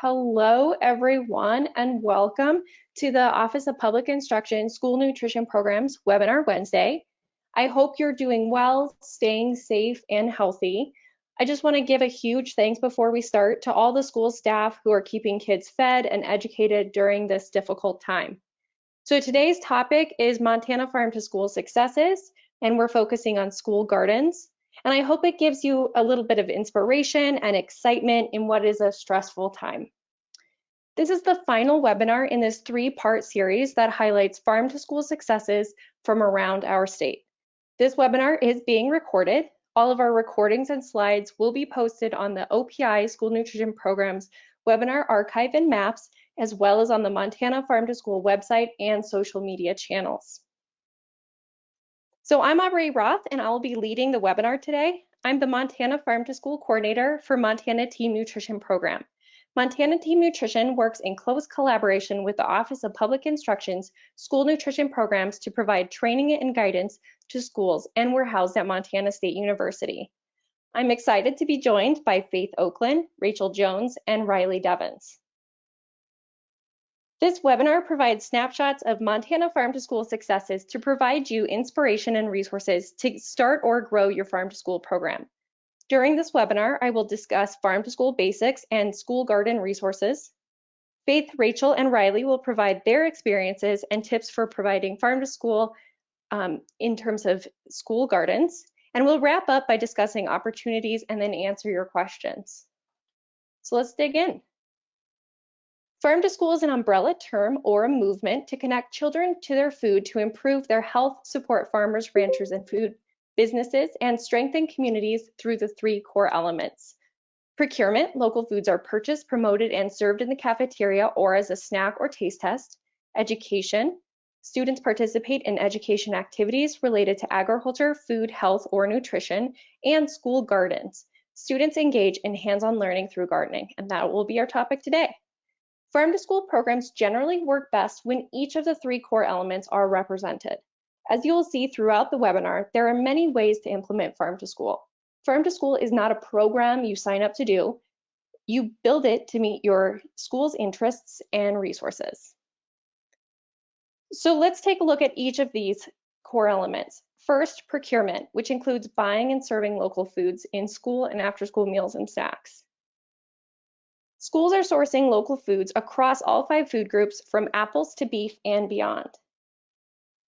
Hello, everyone, and welcome to the Office of Public Instruction School Nutrition Programs Webinar Wednesday. I hope you're doing well, staying safe and healthy. I just want to give a huge thanks before we start to all the school staff who are keeping kids fed and educated during this difficult time. So today's topic is Montana Farm to School successes, and we're focusing on school gardens. And I hope it gives you a little bit of inspiration and excitement in what is a stressful time. This is the final webinar in this three-part series that highlights farm to school successes from around our state. This webinar is being recorded. All of our recordings and slides will be posted on the OPI School Nutrition Programs webinar archive and maps, as well as on the Montana Farm to School website and social media channels. So I'm Aubrey Roth, and I'll be leading the webinar today. I'm the Montana Farm to School coordinator for Montana Team Nutrition Program. Montana Team Nutrition works in close collaboration with the Office of Public Instruction's school nutrition programs to provide training and guidance to schools, and we're housed at Montana State University. I'm excited to be joined by Faith Oakland, Rachel Jones, and Riley Devens. This webinar provides snapshots of Montana Farm to School successes to provide you inspiration and resources to start or grow your farm to school program. During this webinar, I will discuss farm to school basics and school garden resources. Faith, Rachel, and Riley will provide their experiences and tips for providing farm to school in terms of school gardens. And we'll wrap up by discussing opportunities and then answer your questions. So let's dig in. Farm to School is an umbrella term or a movement to connect children to their food to improve their health, support farmers, ranchers, and food businesses, and strengthen communities through the three core elements. Procurement, local foods are purchased, promoted, and served in the cafeteria or as a snack or taste test. Education, students participate in education activities related to agriculture, food, health, or nutrition, and school gardens. Students engage in hands-on learning through gardening, and that will be our topic today. Farm to school programs generally work best when each of the three core elements are represented. As you will see throughout the webinar, there are many ways to implement Farm to School. Farm to School is not a program you sign up to do. You build it to meet your school's interests and resources. So let's take a look at each of these core elements. First, procurement, which includes buying and serving local foods in school and after-school meals and snacks. Schools are sourcing local foods across all 5 food groups, from apples to beef and beyond.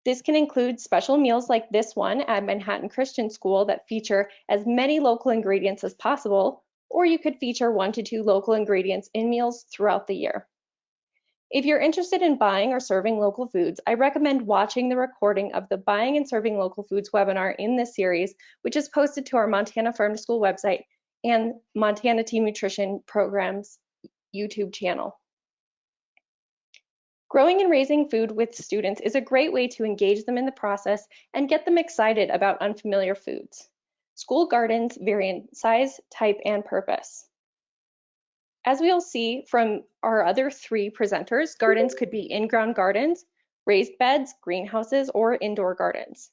This can include special meals like this one at Manhattan Christian School that feature as many local ingredients as possible, or you could feature 1 to 2 local ingredients in meals throughout the year. If you're interested in buying or serving local foods, I recommend watching the recording of the Buying and Serving Local Foods webinar in this series, which is posted to our Montana Farm to School website and Montana Team Nutrition Programs YouTube channel. Growing and raising food with students is a great way to engage them in the process and get them excited about unfamiliar foods. School gardens vary in size, type, and purpose. As we'll see from our other 3 presenters, gardens could be in-ground gardens, raised beds, greenhouses, or indoor gardens.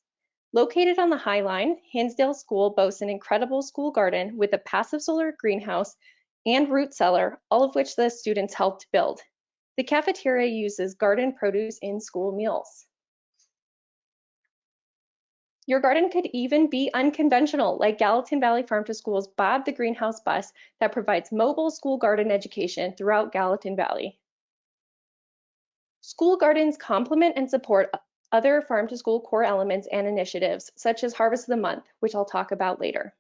Located on the High Line, Hinsdale School boasts an incredible school garden with a passive solar greenhouse and root cellar, all of which the students helped build. The cafeteria uses garden produce in school meals. Your garden could even be unconventional, like Gallatin Valley Farm to School's Bob the Greenhouse bus that provides mobile school garden education throughout Gallatin Valley. School gardens complement and support other farm to school core elements and initiatives, such as Harvest of the Month, which I'll talk about later.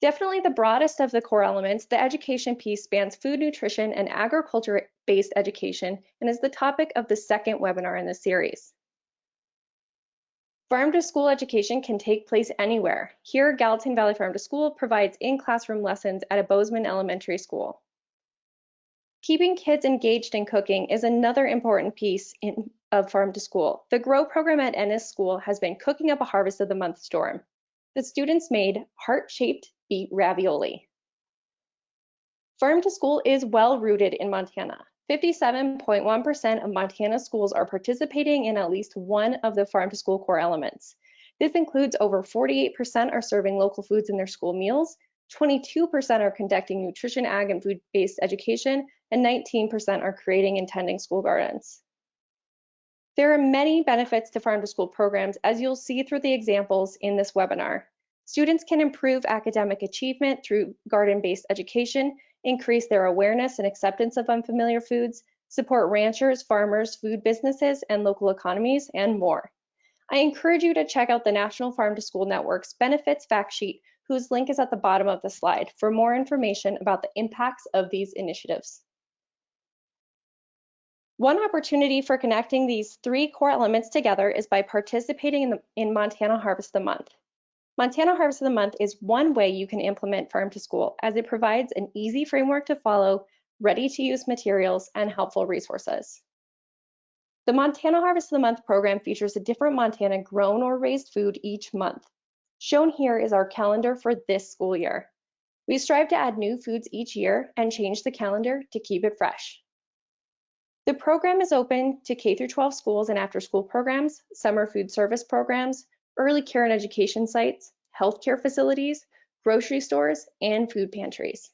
Definitely the broadest of the core elements, the education piece spans food, nutrition, and agriculture-based education and is the topic of the second webinar in the series. Farm to school education can take place anywhere. Here, Gallatin Valley Farm to School provides in-classroom lessons at a Bozeman Elementary School. Keeping kids engaged in cooking is another important piece of Farm to School. The GROW program at Ennis School has been cooking up a Harvest of the Month storm. The students made heart-shaped beet ravioli. Farm to School is well rooted in Montana. 57.1% of Montana schools are participating in at least one of the Farm to School core elements. This includes over 48% are serving local foods in their school meals, 22% are conducting nutrition, ag, and food-based education, and 19% are creating and tending school gardens. There are many benefits to farm to school programs, as you'll see through the examples in this webinar. Students can improve academic achievement through garden-based education, increase their awareness and acceptance of unfamiliar foods, support ranchers, farmers, food businesses, and local economies, and more. I encourage you to check out the National Farm to School Network's benefits fact sheet, whose link is at the bottom of the slide, for more information about the impacts of these initiatives. One opportunity for connecting these three core elements together is by participating in Montana Harvest of the Month. Montana Harvest of the Month is one way you can implement Farm to School, as it provides an easy framework to follow, ready-to-use materials, and helpful resources. The Montana Harvest of the Month program features a different Montana grown or raised food each month. Shown here is our calendar for this school year. We strive to add new foods each year and change the calendar to keep it fresh. The program is open to K-12 schools and after-school programs, summer food service programs, early care and education sites, healthcare facilities, grocery stores, and food pantries.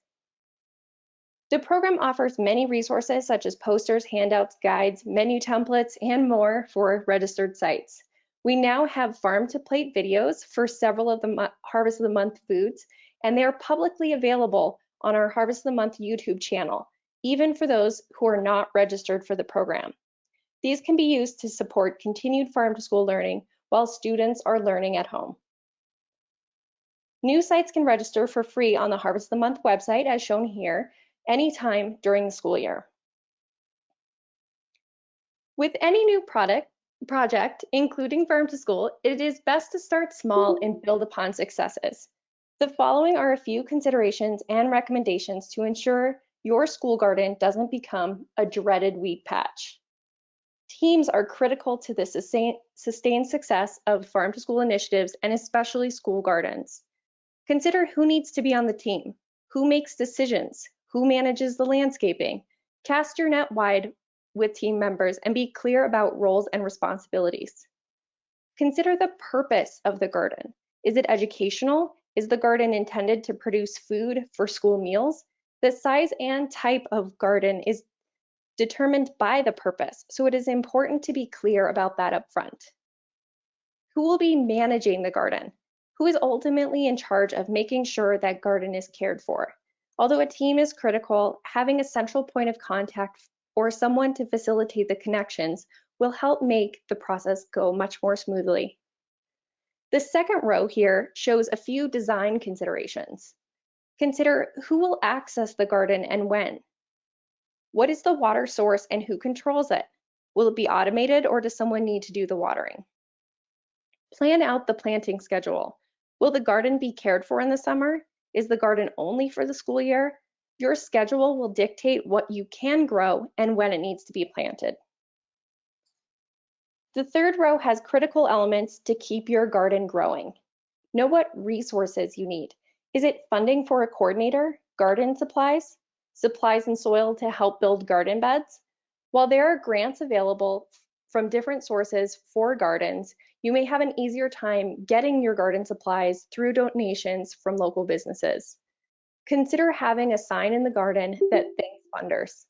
The program offers many resources such as posters, handouts, guides, menu templates, and more for registered sites. We now have farm-to-plate videos for several of the Harvest of the Month foods, and they are publicly available on our Harvest of the Month YouTube channel, even for those who are not registered for the program. These can be used to support continued farm-to-school learning while students are learning at home. New sites can register for free on the Harvest of the Month website, as shown here, anytime during the school year. With any new project, including Farm to School, it is best to start small and build upon successes. The following are a few considerations and recommendations to ensure your school garden doesn't become a dreaded weed patch. Teams are critical to the sustained success of farm to school initiatives, and especially school gardens. Consider who needs to be on the team, who makes decisions, who manages the landscaping. Cast your net wide with team members and be clear about roles and responsibilities. Consider the purpose of the garden. Is it educational? Is the garden intended to produce food for school meals? The size and type of garden is determined by the purpose, so it is important to be clear about that up front. Who will be managing the garden? Who is ultimately in charge of making sure that garden is cared for? Although a team is critical, having a central point of contact or someone to facilitate the connections will help make the process go much more smoothly. The second row here shows a few design considerations. Consider who will access the garden and when. What is the water source and who controls it? Will it be automated or does someone need to do the watering? Plan out the planting schedule. Will the garden be cared for in the summer? Is the garden only for the school year? Your schedule will dictate what you can grow and when it needs to be planted. The third row has critical elements to keep your garden growing. Know what resources you need. Is it funding for a coordinator, garden supplies, supplies and soil to help build garden beds? While there are grants available from different sources for gardens, you may have an easier time getting your garden supplies through donations from local businesses. Consider having a sign in the garden that thanks funders.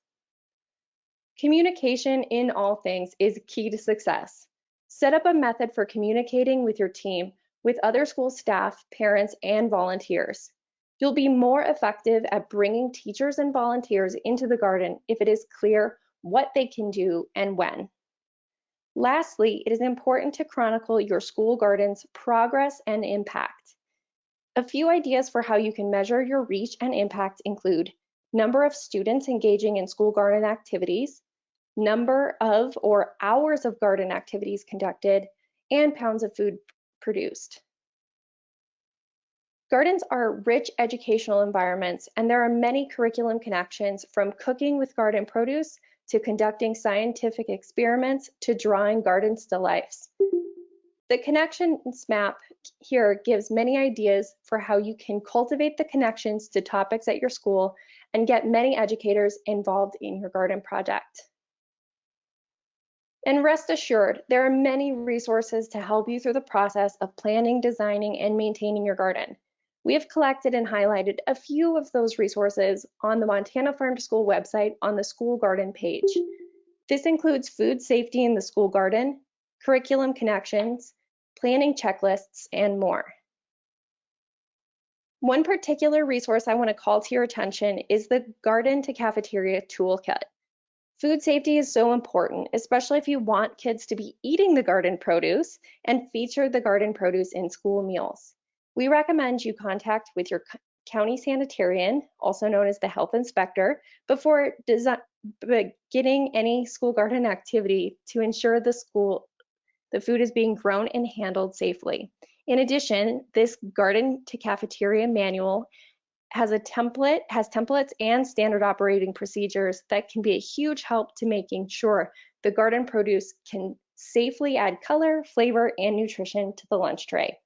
Communication in all things is key to success. Set up a method for communicating with your team, with other school staff, parents, and volunteers. You'll be more effective at bringing teachers and volunteers into the garden if it is clear what they can do and when. Lastly, it is important to chronicle your school garden's progress and impact. A few ideas for how you can measure your reach and impact include number of students engaging in school garden activities, number of or hours of garden activities conducted, and pounds of food produced. Gardens are rich educational environments, and there are many curriculum connections, from cooking with garden produce to conducting scientific experiments to drawing garden still lifes. The connections map here gives many ideas for how you can cultivate the connections to topics at your school and get many educators involved in your garden project. And rest assured, there are many resources to help you through the process of planning, designing, and maintaining your garden. We have collected and highlighted a few of those resources on the Montana Farm to School website on the School Garden page. This includes food safety in the school garden, curriculum connections, planning checklists, and more. One particular resource I want to call to your attention is the Garden to Cafeteria Toolkit. Food safety is so important, especially if you want kids to be eating the garden produce and feature the garden produce in school meals. We recommend you contact with your county sanitarian, also known as the health inspector, before beginning any school garden activity to ensure the food is being grown and handled safely. In addition, this Garden to Cafeteria manual has templates and standard operating procedures that can be a huge help to making sure the garden produce can safely add color, flavor, and nutrition to the lunch tray.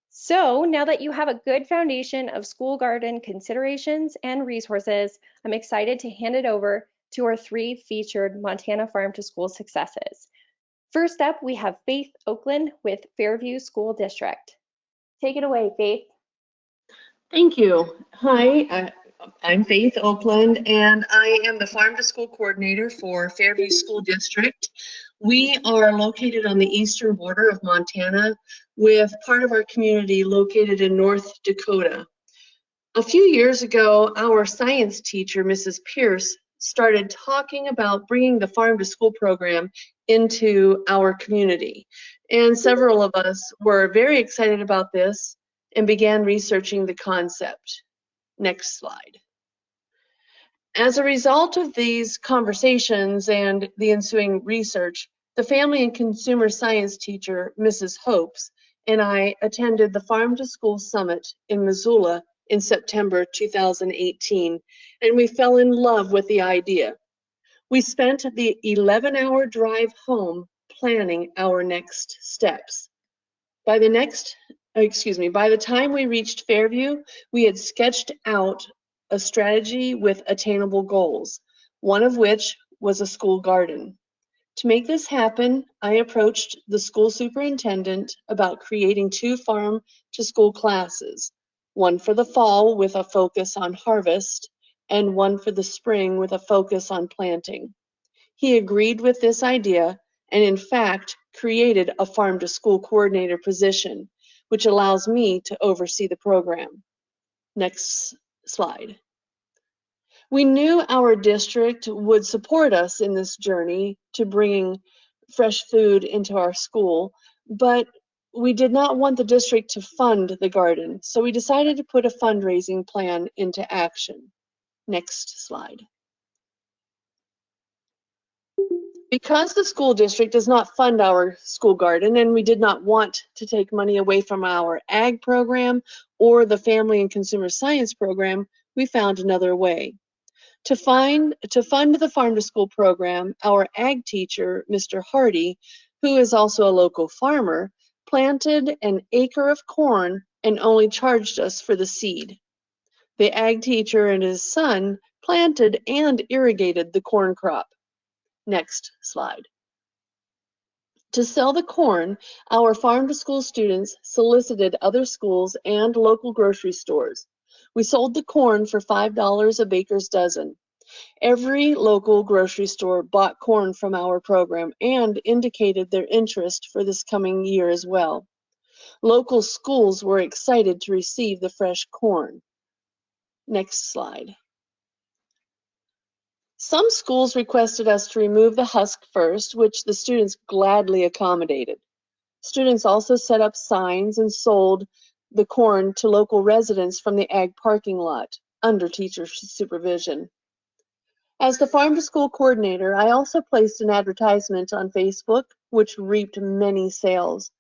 So now that you have a good foundation of school garden considerations and resources, I'm excited to hand it over to our 3 featured Montana Farm to School successes. First up, we have Faith Oakland with Fairview School District. Take it away, Faith. Thank you. Hi, I'm Faith Oakland, and I am the Farm to School Coordinator for Fairview School District. We are located on the eastern border of Montana, with part of our community located in North Dakota. A few years ago, our science teacher, Mrs. Pierce, started talking about bringing the Farm to School program into our community. And several of us were very excited about this and began researching the concept. Next slide. As a result of these conversations and the ensuing research, the family and consumer science teacher, Mrs. Hopes, and I attended the Farm to School Summit in Missoula in September 2018, and we fell in love with the idea. We spent the 11-hour drive home planning our next steps. By the time we reached Fairview, we had sketched out a strategy with attainable goals, one of which was a school garden. To make this happen, I approached the school superintendent about creating 2 farm to school classes, one for the fall with a focus on harvest, and one for the spring with a focus on planting. He agreed with this idea and in fact created a farm to school coordinator position, which allows me to oversee the program. Next slide. We knew our district would support us in this journey to bringing fresh food into our school, but we did not want the district to fund the garden, so we decided to put a fundraising plan into action. Next slide. Because the school district does not fund our school garden and we did not want to take money away from our ag program or the family and consumer science program, we found another way. To fund the farm to school program, our ag teacher, Mr. Hardy, who is also a local farmer, planted an acre of corn and only charged us for the seed. The ag teacher and his son planted and irrigated the corn crop. Next slide. To sell the corn, our farm to school students solicited other schools and local grocery stores. We sold the corn for $5 a baker's dozen. Every local grocery store bought corn from our program and indicated their interest for this coming year as well. Local schools were excited to receive the fresh corn. Next slide. Some schools requested us to remove the husk first, which the students gladly accommodated. Students also set up signs and sold the corn to local residents from the ag parking lot under teacher supervision. As the farm to school coordinator, I also placed an advertisement on Facebook, which reaped many sales.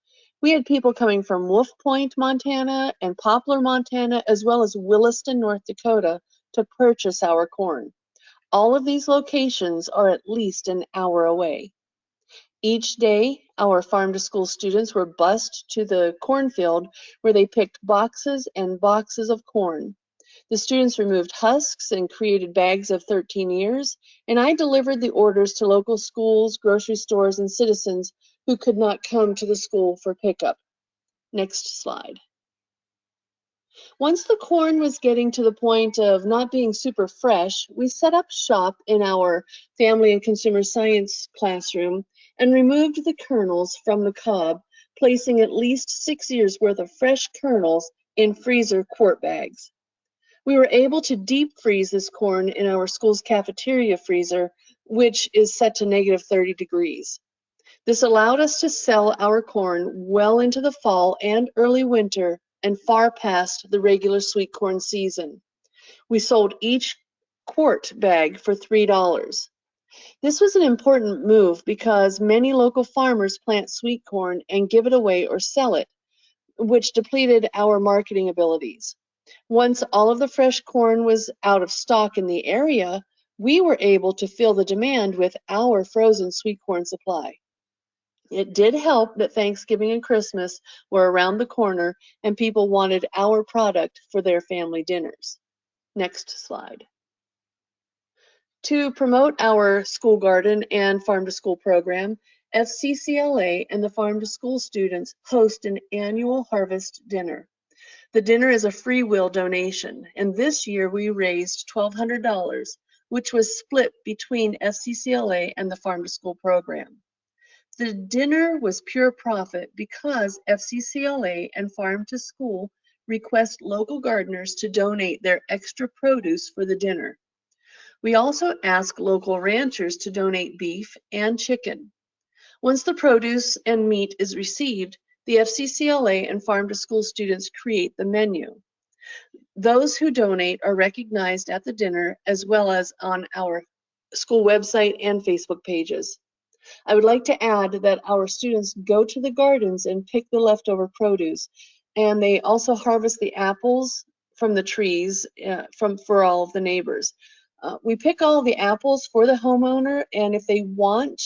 We had people coming from Wolf Point, Montana, and Poplar, Montana, as well as Williston, North Dakota, to purchase our corn. All of these locations are at least an hour away. Each day, our farm to school students were bused to the cornfield where they picked boxes and boxes of corn. The students removed husks and created bags of 13 ears, and I delivered the orders to local schools, grocery stores, and citizens who could not come to the school for pickup. Next slide. Once the corn was getting to the point of not being super fresh, we set up shop in our Family and Consumer Science classroom and removed the kernels from the cob, placing at least 6 years worth of fresh kernels in freezer quart bags. We were able to deep freeze this corn in our school's cafeteria freezer, which is set to -30 degrees. This allowed us to sell our corn well into the fall and early winter and far past the regular sweet corn season. We sold each quart bag for $3. This was an important move because many local farmers plant sweet corn and give it away or sell it, which depleted our marketing abilities. Once all of the fresh corn was out of stock in the area, we were able to fill the demand with our frozen sweet corn supply. It did help that Thanksgiving and Christmas were around the corner and people wanted our product for their family dinners. Next slide. To promote our school garden and farm to school program, FCCLA and the farm to school students host an annual harvest dinner. The dinner is a free will donation, and this year we raised $1,200, which was split between FCCLA and the farm to school program. The dinner was pure profit because FCCLA and Farm to School request local gardeners to donate their extra produce for the dinner. We also ask local ranchers to donate beef and chicken. Once the produce and meat is received, the FCCLA and Farm to School students create the menu. Those who donate are recognized at the dinner as well as on our school website and Facebook pages. I would like to add that our students go to the gardens and pick the leftover produce, and they also harvest the apples from the trees for all of the neighbors. We pick all of the apples for the homeowner, and if they want,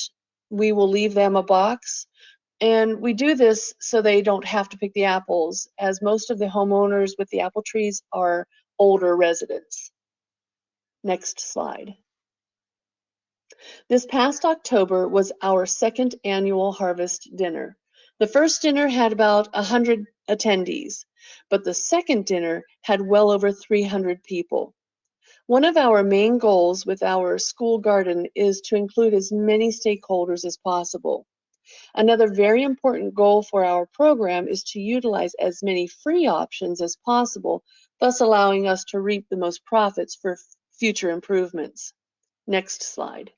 we will leave them a box. And we do this so they don't have to pick the apples, as most of the homeowners with the apple trees are older residents. Next slide. This past October was our second annual harvest dinner. The first dinner had about 100 attendees, but the second dinner had well over 300 people. One of our main goals with our school garden is to include as many stakeholders as possible. Another very important goal for our program is to utilize as many free options as possible, thus allowing us to reap the most profits for future improvements. Next slide.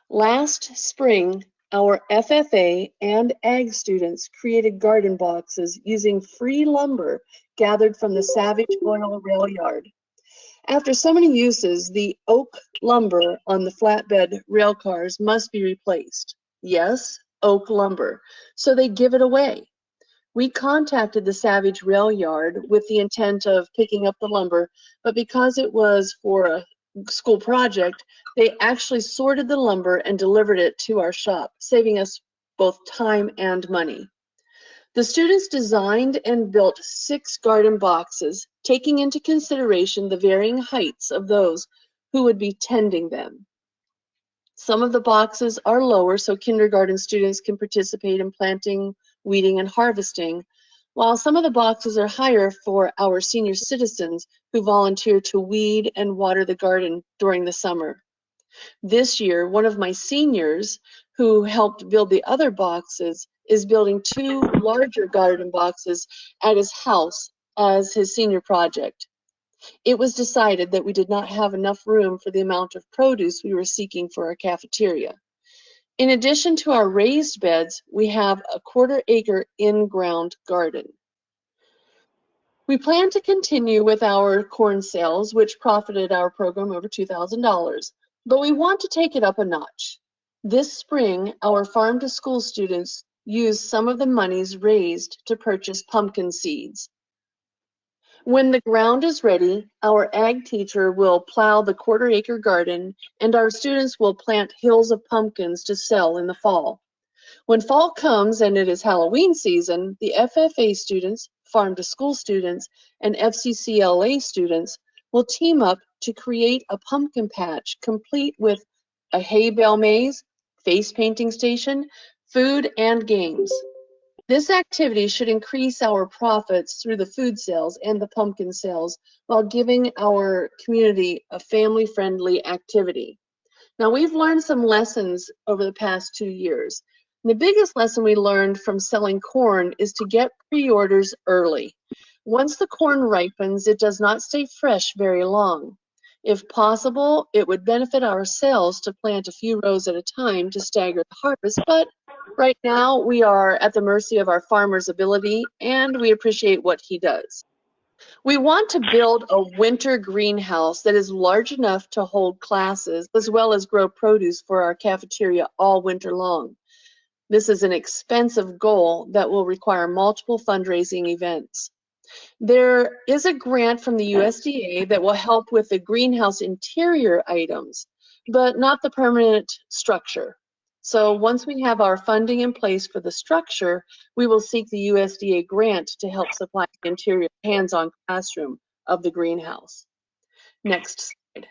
Last spring, our FFA and Ag students created garden boxes using free lumber gathered from the Savage Oil Rail Yard. After so many uses, the oak lumber on the flatbed rail cars must be replaced. Yes, oak lumber. So they give it away. We contacted the Savage Rail Yard with the intent of picking up the lumber, but because it was for a school project, they actually sorted the lumber and delivered it to our shop, saving us both time and money. The students designed and built 6 garden boxes, taking into consideration the varying heights of those who would be tending them. Some of the boxes are lower so kindergarten students can participate in planting, weeding, and harvesting, while some of the boxes are higher for our senior citizens who volunteer to weed and water the garden during the summer. This year, one of my seniors who helped build the other boxes is building 2 larger garden boxes at his house as his senior project. It was decided that we did not have enough room for the amount of produce we were seeking for our cafeteria. In addition to our raised beds, we have a 1/4 acre in-ground garden. We plan to continue with our corn sales, which profited our program over $2,000, but we want to take it up a notch. This spring, our farm to school students used some of the monies raised to purchase pumpkin seeds. When the ground is ready, our ag teacher will plow the 1/4 acre garden, and our students will plant hills of pumpkins to sell in the fall. When fall comes and it is Halloween season, the FFA students, farm to school students, and FCCLA students will team up to create a pumpkin patch complete with a hay bale maze, face painting station, food, and games. This activity should increase our profits through the food sales and the pumpkin sales while giving our community a family-friendly activity. Now, we've learned some lessons over the past 2 years. The biggest lesson we learned from selling corn is to get pre-orders early. Once the corn ripens, it does not stay fresh very long. If possible, it would benefit our sales to plant a few rows at a time to stagger the harvest, but right now we are at the mercy of our farmer's ability, and we appreciate what he does. We want to build a winter greenhouse that is large enough to hold classes as well as grow produce for our cafeteria all winter long. This is an expensive goal that will require multiple fundraising events. There is a grant from the USDA that will help with the greenhouse interior items, but not the permanent structure. So once we have our funding in place for the structure, we will seek the USDA grant to help supply the interior hands-on classroom of the greenhouse. Next slide.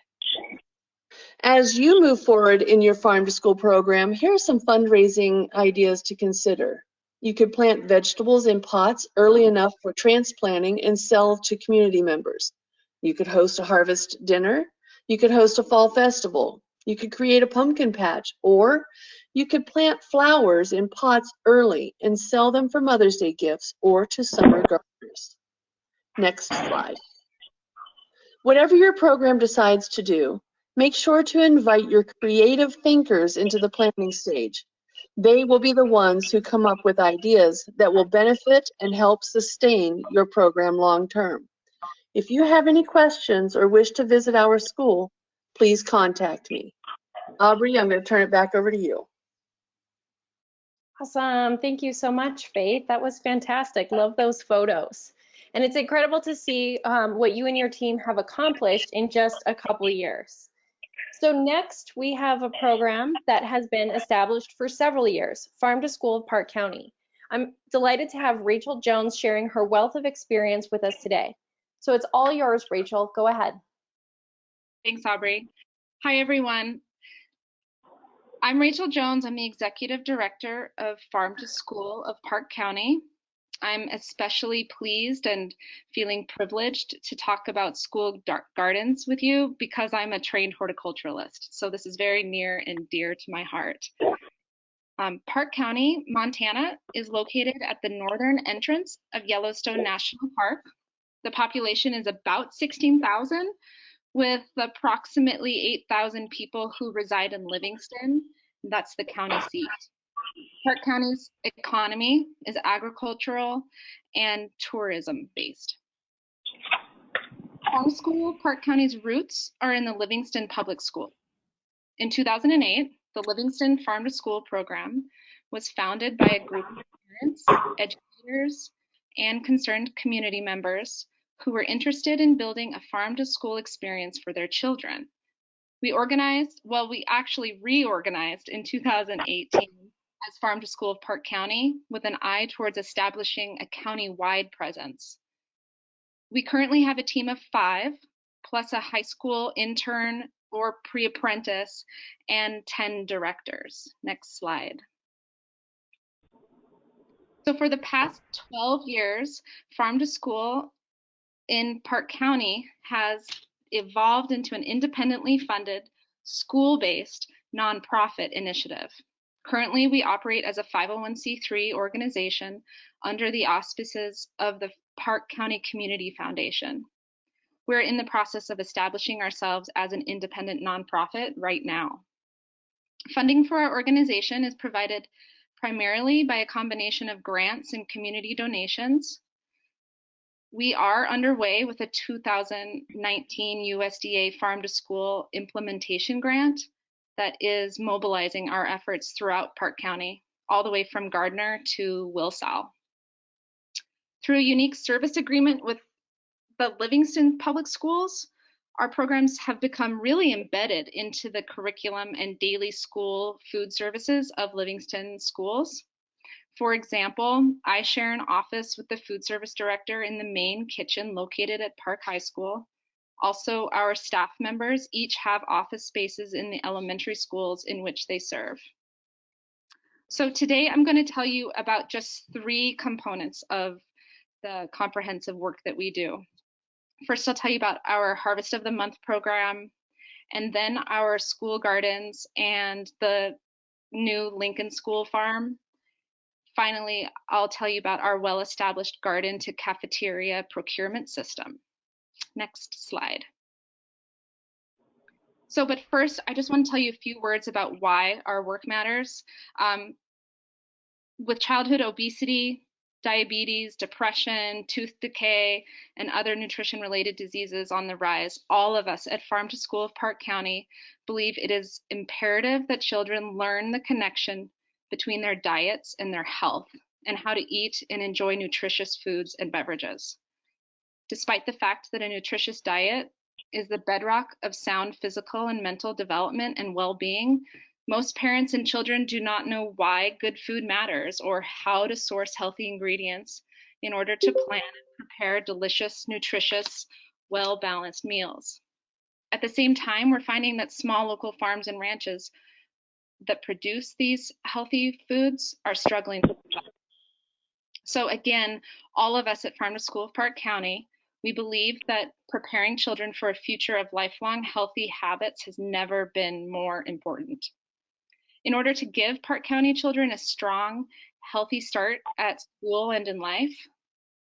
As you move forward in your farm to school program, here are some fundraising ideas to consider. You could plant vegetables in pots early enough for transplanting and sell to community members. You could host a harvest dinner. You could host a fall festival. You could create a pumpkin patch, or you could plant flowers in pots early and sell them for Mother's Day gifts or to summer gardeners. Next slide. Whatever your program decides to do, make sure to invite your creative thinkers into the planning stage. They will be the ones who come up with ideas that will benefit and help sustain your program long term. If you have any questions or wish to visit our school, please contact me. Aubrey, I'm going to turn it back over to you. Awesome. Thank you so much, Faith. That was fantastic. Love those photos. And it's incredible to see what you and your team have accomplished in just a couple of years. So next, we have a program that has been established for several years, Farm to School of Park County. I'm delighted to have Rachel Jones sharing her wealth of experience with us today. So it's all yours, Rachel. Go ahead. Thanks, Aubrey. Hi, everyone. I'm Rachel Jones. I'm the Executive Director of Farm to School of Park County. I'm especially pleased and feeling privileged to talk about school gardens with you because I'm a trained horticulturalist. So this is very near and dear to my heart. Park County, Montana is located at the northern entrance of Yellowstone National Park. The population is about 16,000 with approximately 8,000 people who reside in Livingston. That's the county seat. Park County's economy is agricultural and tourism based. Farm School Park County's roots are in the Livingston Public School. In 2008, the Livingston Farm to School program was founded by a group of parents, educators, and concerned community members who were interested in building a farm to school experience for their children. We actually reorganized in 2018 as Farm to School of Park County with an eye towards establishing a county-wide presence. We currently have a team of 5, plus a high school intern or pre-apprentice and 10 directors. Next slide. So for the past 12 years, Farm to School in Park County has evolved into an independently funded, school-based nonprofit initiative. Currently, we operate as a 501c3 organization under the auspices of the Park County Community Foundation. We're in the process of establishing ourselves as an independent nonprofit right now. Funding for our organization is provided primarily by a combination of grants and community donations. We are underway with a 2019 USDA Farm to School implementation grant that is mobilizing our efforts throughout Park County, all the way from Gardner to Wilsall. Through a unique service agreement with the Livingston Public Schools, our programs have become really embedded into the curriculum and daily school food services of Livingston schools. For example, I share an office with the food service director in the main kitchen located at Park High School. Also, our staff members each have office spaces in the elementary schools in which they serve. So today I'm going to tell you about just 3 components of the comprehensive work that we do. First, I'll tell you about our Harvest of the Month program, and then our school gardens and the new Lincoln School Farm. Finally, I'll tell you about our well-established garden to cafeteria procurement system. Next slide. But first, I just want to tell you a few words about why our work matters. With childhood obesity, diabetes, depression, tooth decay, and other nutrition-related diseases on the rise, all of us at Farm to School of Park County believe it is imperative that children learn the connection between their diets and their health, and how to eat and enjoy nutritious foods and beverages. Despite the fact that a nutritious diet is the bedrock of sound physical and mental development and well-being, most parents and children do not know why good food matters or how to source healthy ingredients in order to plan and prepare delicious, nutritious, well-balanced meals. At the same time, we're finding that small local farms and ranches that produce these healthy foods are struggling. So again, all of us at Farm to School of Park County, we believe that preparing children for a future of lifelong healthy habits has never been more important. In order to give Park County children a strong, healthy start at school and in life,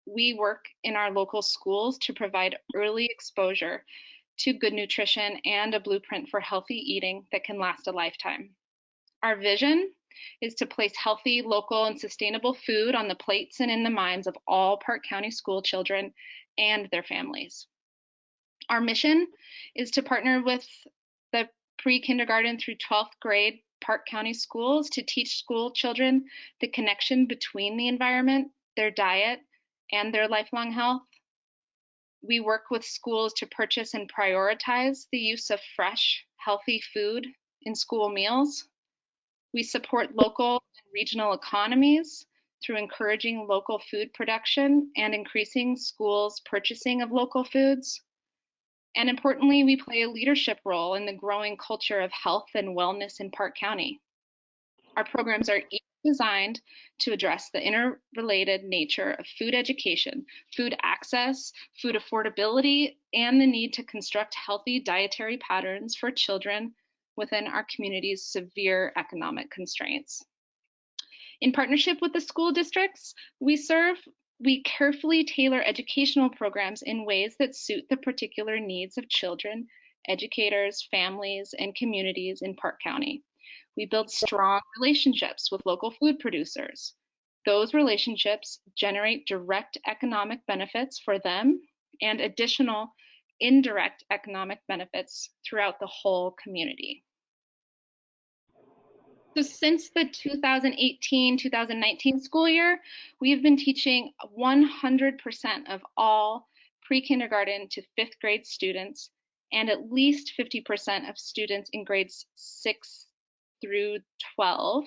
we work in our local schools to provide early exposure to good nutrition and a blueprint for healthy eating that can last a lifetime. Our vision is to place healthy, local, and sustainable food on the plates and in the minds of all Park County school children and their families. Our mission is to partner with the pre-kindergarten through 12th grade Park County schools to teach school children the connection between the environment, their diet, and their lifelong health. We work with schools to purchase and prioritize the use of fresh, healthy food in school meals. We support local and regional economies through encouraging local food production and increasing schools' purchasing of local foods. And importantly, we play a leadership role in the growing culture of health and wellness in Park County. Our programs are each designed to address the interrelated nature of food education, food access, food affordability, and the need to construct healthy dietary patterns for children within our community's severe economic constraints. In partnership with the school districts we serve, we carefully tailor educational programs in ways that suit the particular needs of children, educators, families, and communities in Park County. We build strong relationships with local food producers. Those relationships generate direct economic benefits for them and additional indirect economic benefits throughout the whole community. So since the 2018-2019 school year, we have been teaching 100% of all pre-kindergarten to 5th grade students and at least 50% of students in grades 6 through 12.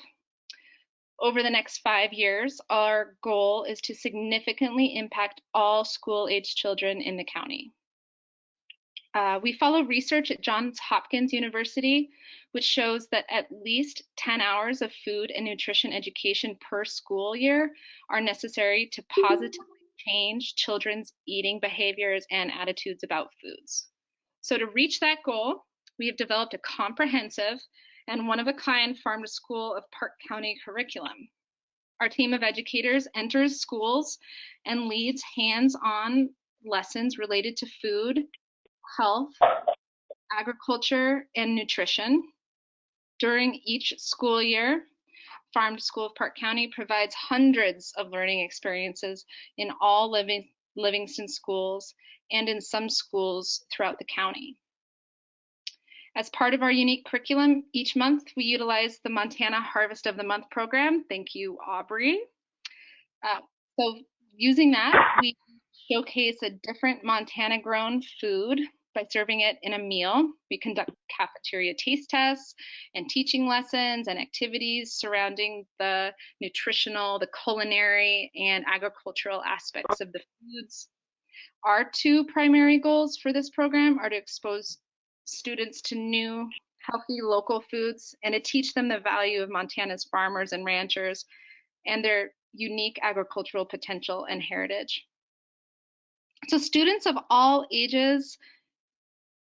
Over the next 5 years, our goal is to significantly impact all school-age children in the county. We follow research at Johns Hopkins University, which shows that at least 10 hours of food and nutrition education per school year are necessary to positively change children's eating behaviors and attitudes about foods. So to reach that goal, we have developed a comprehensive and one-of-a-kind Farm to School of Park County curriculum. Our team of educators enters schools and leads hands-on lessons related to food, health, agriculture, and nutrition. During each school year, Farm to School of Park County provides hundreds of learning experiences in all Livingston schools and in some schools throughout the county. As part of our unique curriculum, each month we utilize the Montana Harvest of the Month program. Thank you, Aubrey. So using that, we showcase a different Montana grown food by serving it in a meal. We conduct cafeteria taste tests and teaching lessons and activities surrounding the nutritional, the culinary, and agricultural aspects of the foods. Our 2 primary goals for this program are to expose students to new healthy local foods, and to teach them the value of Montana's farmers and ranchers and their unique agricultural potential and heritage. So students of all ages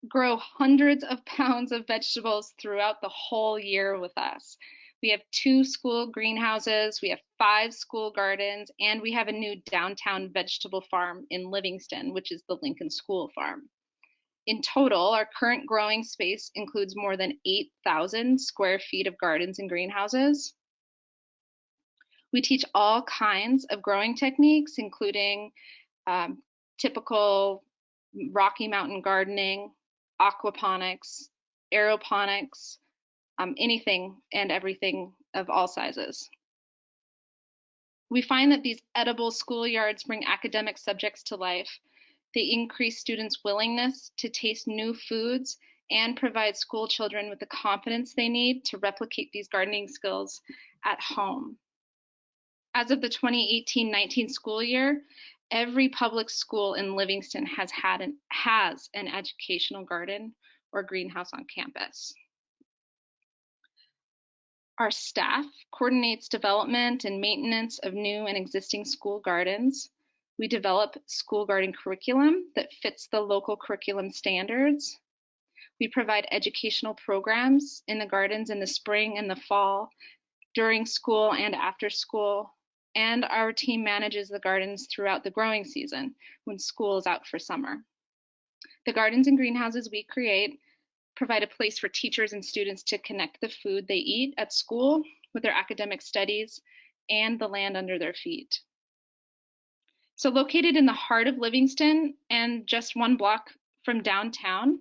grow hundreds of pounds of vegetables throughout the whole year with us. We have 2 school greenhouses, we have 5 school gardens, and we have a new downtown vegetable farm in Livingston, which is the Lincoln School Farm. In total, our current growing space includes more than 8,000 square feet of gardens and greenhouses. We teach all kinds of growing techniques, including typical Rocky Mountain gardening, aquaponics, aeroponics, anything and everything of all sizes. We find that these edible schoolyards bring academic subjects to life. They increase students' willingness to taste new foods and provide school children with the confidence they need to replicate these gardening skills at home. As of the 2018-19 school year, every public school in Livingston has an educational garden or greenhouse on campus. Our staff coordinates development and maintenance of new and existing school gardens. We develop school garden curriculum that fits the local curriculum standards. We provide educational programs in the gardens in the spring and the fall, during school and after school. And our team manages the gardens throughout the growing season when school is out for summer. The gardens and greenhouses we create provide a place for teachers and students to connect the food they eat at school with their academic studies and the land under their feet. So located in the heart of Livingston and just 1 block from downtown,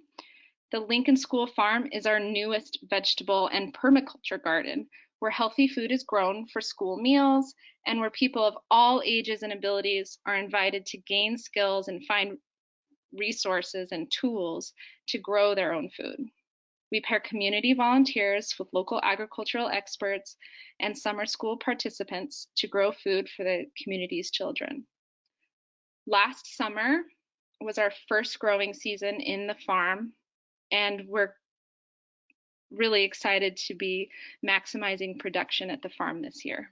the Lincoln School Farm is our newest vegetable and permaculture garden, where healthy food is grown for school meals and where people of all ages and abilities are invited to gain skills and find resources and tools to grow their own food. We pair community volunteers with local agricultural experts and summer school participants to grow food for the community's children. Last summer was our first growing season in the farm, and we're really excited to be maximizing production at the farm this year.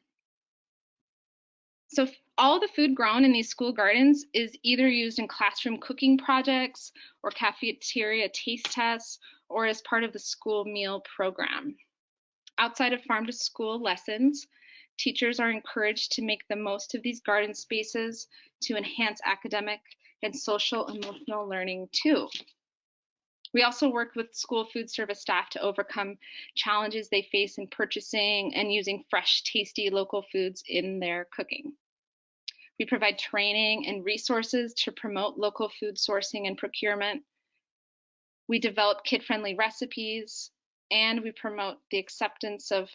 So all the food grown in these school gardens is either used in classroom cooking projects or cafeteria taste tests or as part of the school meal program. Outside of farm to school lessons, teachers are encouraged to make the most of these garden spaces to enhance academic and social emotional learning too. We also work with school food service staff to overcome challenges they face in purchasing and using fresh, tasty local foods in their cooking. We provide training and resources to promote local food sourcing and procurement. We develop kid-friendly recipes, and we promote the acceptance of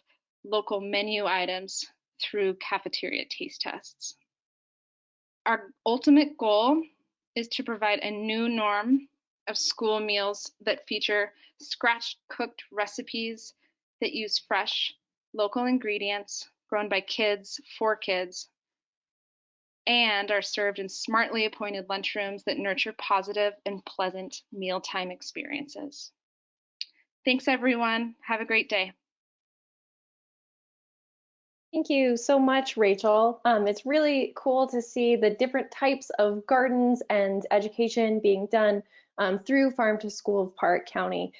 local menu items through cafeteria taste tests. Our ultimate goal is to provide a new norm of school meals that feature scratch-cooked recipes that use fresh, local ingredients grown by kids for kids, and are served in smartly appointed lunchrooms that nurture positive and pleasant mealtime experiences. Thanks, everyone. Have a great day. Thank you so much, Rachel. It's really cool to see the different types of gardens and education being done through Farm to School of Park County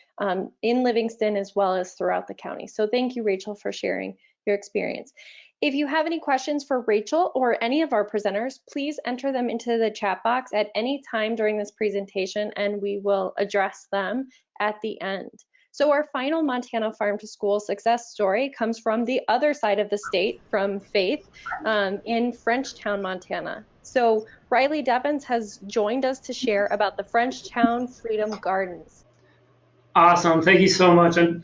in Livingston as well as throughout the county. So thank you, Rachel, for sharing your experience. If you have any questions for Rachel or any of our presenters, please enter them into the chat box at any time during this presentation and we will address them at the end. So our final Montana Farm to School success story comes from the other side of the state, from Faith in Frenchtown, Montana. So Riley Devens has joined us to share about the Frenchtown Freedom Gardens. Awesome, thank you so much. I'm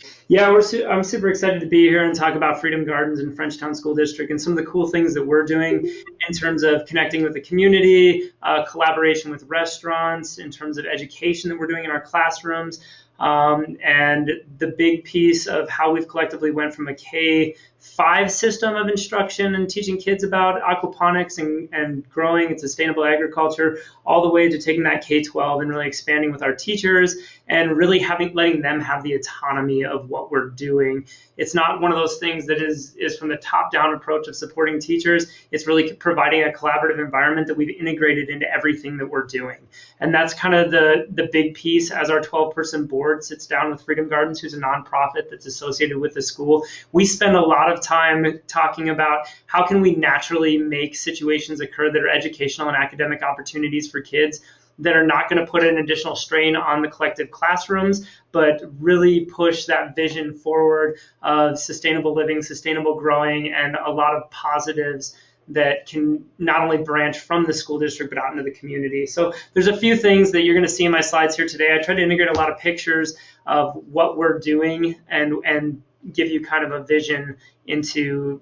super excited to be here and talk about Freedom Gardens in Frenchtown School District and some of the cool things that we're doing in terms of connecting with the community, collaboration with restaurants, in terms of education that we're doing in our classrooms. And the big piece of how we've collectively went from a K-5 system of instruction and teaching kids about aquaponics and growing and sustainable agriculture, all the way to taking that K-12 and really expanding with our teachers and really letting them have the autonomy of what we're doing. It's not one of those things that is from the top-down approach of supporting teachers. It's really providing a collaborative environment that we've integrated into everything that we're doing. And that's kind of the big piece as our 12-person board sits down with Freedom Gardens, who's a nonprofit that's associated with the school. We spend a lot of time talking about how can we naturally make situations occur that are educational and academic opportunities for kids that are not going to put an additional strain on the collective classrooms, but really push that vision forward of sustainable living, sustainable growing, and a lot of positives that can not only branch from the school district, but out into the community. So there's a few things that you're going to see in my slides here today. I try to integrate a lot of pictures of what we're doing and give you kind of a vision into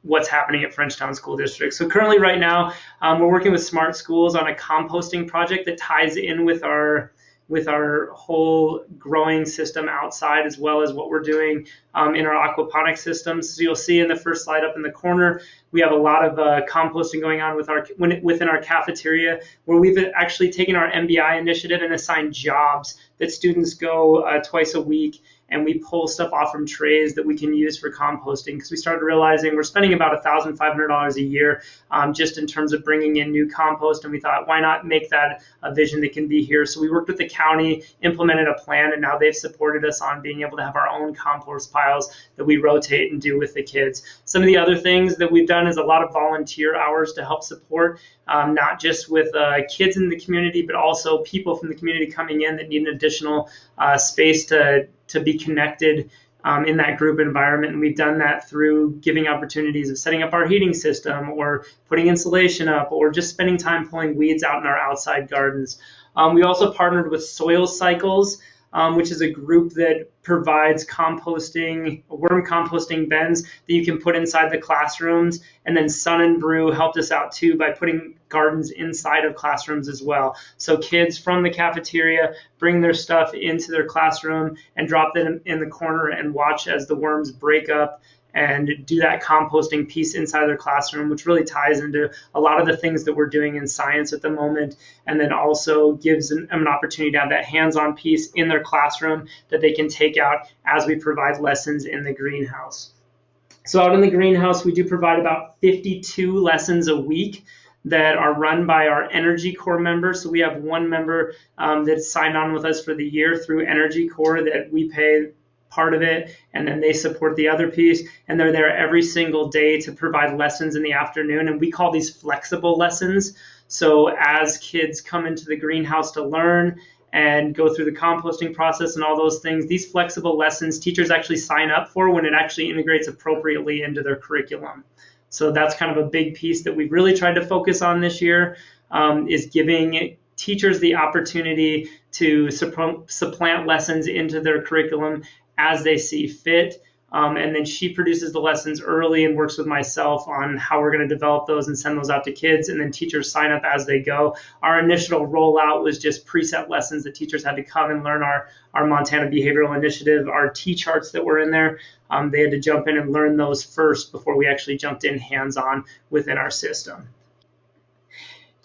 what's happening at Frenchtown School District. So currently right now, we're working with Smart Schools on a composting project that ties in with our whole growing system outside, as well as what we're doing in our aquaponics systems. So you'll see in the first slide up in the corner, we have a lot of composting going on within our cafeteria, where we've actually taken our MBI initiative and assigned jobs that students go twice a week, and we pull stuff off from trays that we can use for composting, because we started realizing we're spending about $1,500 a year just in terms of bringing in new compost, and we thought, why not make that a vision that can be here? So we worked with the county, implemented a plan, and now they've supported us on being able to have our own compost piles that we rotate and do with the kids. Some of the other things that we've done is a lot of volunteer hours to help support, not just with kids in the community, but also people from the community coming in that need an additional space to be connected in that group environment. And we've done that through giving opportunities of setting up our heating system, or putting insulation up, or just spending time pulling weeds out in our outside gardens. We also partnered with Soil Cycles, which is a group that provides composting, worm composting bins that you can put inside the classrooms. And then Sun and Brew helped us out too by putting gardens inside of classrooms as well. So kids from the cafeteria bring their stuff into their classroom and drop them in the corner and watch as the worms break up and do that composting piece inside their classroom, which really ties into a lot of the things that we're doing in science at the moment, and then also gives them an opportunity to have that hands-on piece in their classroom that they can take out as we provide lessons in the greenhouse. So out in the greenhouse, we do provide about 52 lessons a week that are run by our Energy Corps members. So we have one member that's signed on with us for the year through Energy Corps that we pay part of it, and then they support the other piece, and they're there every single day to provide lessons in the afternoon, and we call these flexible lessons. So as kids come into the greenhouse to learn and go through the composting process and all those things, these flexible lessons teachers actually sign up for when it actually integrates appropriately into their curriculum. So that's kind of a big piece that we've really tried to focus on this year, is giving teachers the opportunity to supplant lessons into their curriculum as they see fit. And then she produces the lessons early and works with myself on how we're going to develop those and send those out to kids, and then teachers sign up as they go. Our initial rollout was just preset lessons that teachers had to come and learn our Montana Behavioral Initiative, our T-charts that were in there. They had to jump in and learn those first before we actually jumped in hands-on within our system.